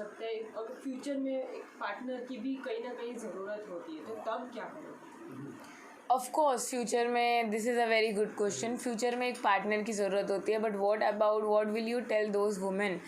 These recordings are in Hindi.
सकते हैं, अगर फ्यूचर में एक पार्टनर की भी कहीं ना कहीं ज़रूरत होती है, तो तब क्या करोगे? ऑफ कोर्स फ्यूचर में, this is a very good question, future में एक पार्टनर की ज़रूरत होती है, but what will you tell those women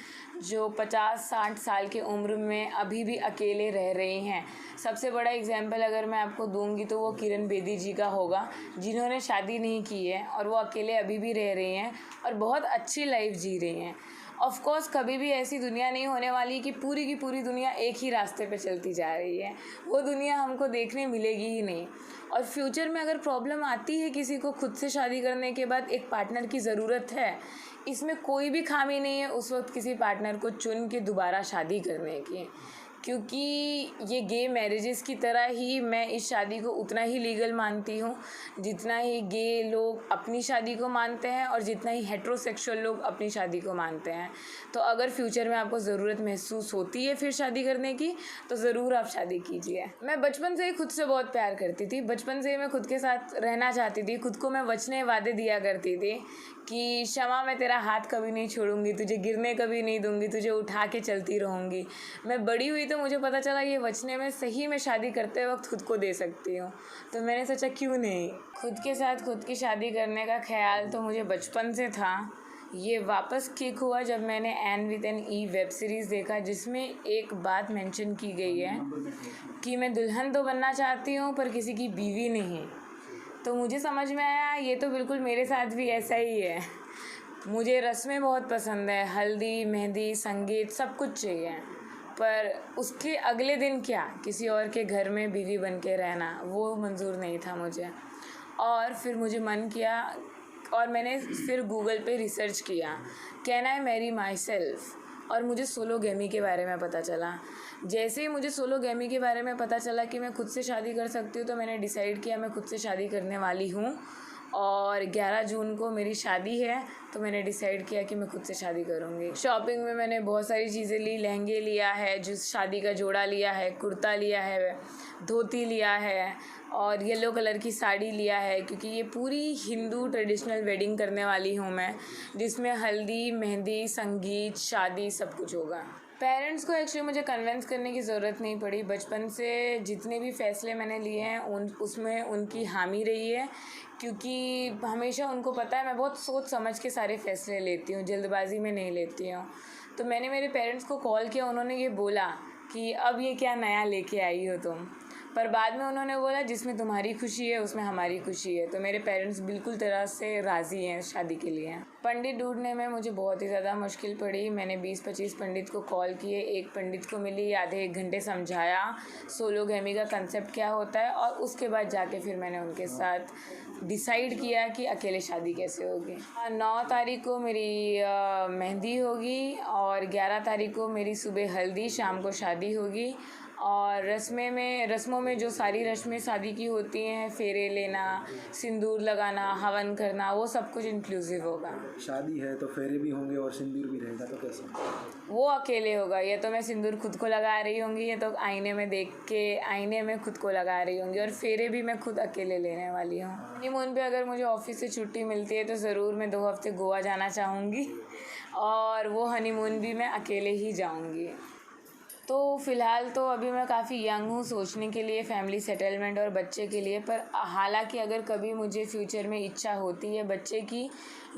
जो 50-60 साल की उम्र में अभी भी अकेले रह रही हैं? सबसे बड़ा एग्जाम्पल अगर मैं आपको दूंगी तो वो किरण बेदी जी का होगा, जिन्होंने शादी नहीं की है और वो अकेले अभी भी रह रही हैं और बहुत अच्छी लाइफ जी रही हैं। ऑफ कोर्स कभी भी ऐसी दुनिया नहीं होने वाली कि पूरी की पूरी दुनिया एक ही रास्ते पे चलती जा रही है, वो दुनिया हमको देखने मिलेगी ही नहीं। और फ्यूचर में अगर प्रॉब्लम आती है किसी को खुद से शादी करने के बाद एक पार्टनर की ज़रूरत है, इसमें कोई भी खामी नहीं है उस वक्त किसी पार्टनर को चुन के दोबारा शादी करने की, क्योंकि ये गे मैरिजेस की तरह ही मैं इस शादी को उतना ही लीगल मानती हूँ जितना ही गे लोग अपनी शादी को मानते हैं और जितना ही हेट्रोसेक्सुअल लोग अपनी शादी को मानते हैं। तो अगर फ्यूचर में आपको ज़रूरत महसूस होती है फिर शादी करने की, तो ज़रूर आप शादी कीजिए। मैं बचपन से ही खुद से बहुत प्यार करती थी, बचपन से ही मैं खुद के साथ रहना चाहती थी, खुद को मैं वचने वादे दिया करती थी कि शमा मैं तेरा हाथ कभी नहीं छोड़ूंगी, तुझे गिरने कभी नहीं दूंगी, तुझे उठा के चलती रहूँगी। मैं बड़ी हुई तो मुझे पता चला ये वचने में सही में शादी करते वक्त खुद को दे सकती हूँ, तो मैंने सोचा क्यों नहीं। खुद के साथ खुद की शादी करने का ख्याल तो मुझे बचपन से था, ये वापस किक हुआ जब मैंने एन विद एन ई वेब सीरीज़ देखा, जिसमें एक बात मेंशन की गई है कि मैं दुल्हन तो बनना चाहती हूँ पर किसी की बीवी नहीं। तो मुझे समझ में आया ये तो बिल्कुल मेरे साथ भी ऐसा ही है। मुझे रस्में बहुत पसंद है, हल्दी मेहंदी संगीत सब कुछ चाहिए, पर उसके अगले दिन क्या किसी और के घर में बीवी बन के रहना वो मंजूर नहीं था मुझे। और फिर मुझे मन किया और मैंने फिर गूगल पे रिसर्च किया, can I marry my self, और मुझे सोलोगेमी के बारे में पता चला। जैसे ही मुझे सोलोगेमी के बारे में पता चला कि मैं खुद से शादी कर सकती हूँ, तो मैंने डिसाइड किया मैं खुद से शादी करने वाली हूँ। और 11 जून को मेरी शादी है, तो मैंने डिसाइड किया कि मैं खुद से शादी करूँगी। शॉपिंग में मैंने बहुत सारी चीज़ें ली, लहंगे लिया है, जिस शादी का जोड़ा लिया है, कुर्ता लिया है, धोती लिया है और येलो कलर की साड़ी लिया है, क्योंकि ये पूरी हिंदू ट्रेडिशनल वेडिंग करने वाली हूँ मैं, जिसमें हल्दी मेहंदी संगीत शादी सब कुछ होगा। पेरेंट्स को एक्चुअली मुझे कन्विंस करने की ज़रूरत नहीं पड़ी, बचपन से जितने भी फ़ैसले मैंने लिए हैं उसमें उनकी हामी रही है, क्योंकि हमेशा उनको पता है मैं बहुत सोच समझ के सारे फ़ैसले लेती हूँ, जल्दबाजी में नहीं लेती हूँ। तो मैंने मेरे पेरेंट्स को कॉल किया, उन्होंने ये बोला कि अब ये क्या नया लेके आई हो तुम, पर बाद में उन्होंने बोला जिसमें तुम्हारी खुशी है उसमें हमारी खुशी है। तो मेरे पेरेंट्स बिल्कुल तरह से राज़ी हैं शादी के लिए। पंडित ढूंढने में मुझे बहुत ही ज़्यादा मुश्किल पड़ी, मैंने 20-25 पंडित को कॉल किए, एक पंडित को मिली, आधे 1 घंटे समझाया सोलोगेमी का कंसेप्ट क्या होता है, और उसके बाद जाके फिर मैंने उनके साथ डिसाइड किया कि अकेले शादी कैसे होगी। 9 तारीख को मेरी मेहंदी होगी और 11 तारीख को मेरी सुबह हल्दी, शाम को शादी होगी। और रस्मों में जो सारी रस्में शादी की होती हैं, फेरे लेना, सिंदूर लगाना, हवन करना, वो सब कुछ इंक्लूसिव होगा। शादी है तो फेरे भी होंगे और सिंदूर भी रहेगा, तो कैसे? वो अकेले होगा, ये तो मैं सिंदूर खुद को लगा रही होंगी, ये तो आईने में देख के आईने में खुद को लगा रही होंगी, और फेरे भी मैं खुद अकेले लेने वाली हूँ। हनीमून पे अगर मुझे ऑफिस से छुट्टी मिलती है तो ज़रूर मैं 2 हफ्ते गोवा जाना चाहूँगी, और वो हनीमून भी मैं अकेले ही जाऊँगी। तो फ़िलहाल तो अभी मैं काफ़ी यंग हूँ सोचने के लिए फैमिली सेटलमेंट और बच्चे के लिए, पर हालांकि अगर कभी मुझे फ्यूचर में इच्छा होती है बच्चे की,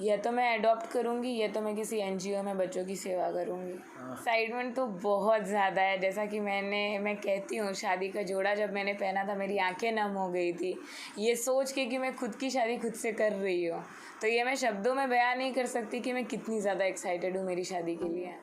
या तो मैं अडॉप्ट करूँगी या तो मैं किसी एनजीओ में बच्चों की सेवा करूँगी। एक्साइटमेंट तो बहुत ज़्यादा है, जैसा कि मैं कहती हूँ शादी का जोड़ा जब मैंने पहना था मेरी आंखें नम हो गई थी, ये सोच के कि मैं खुद की शादी खुद से कर रही हूँ। तो ये मैं शब्दों में बयान नहीं कर सकती कि मैं कितनी ज़्यादा एक्साइटेड हूँ मेरी शादी के लिए।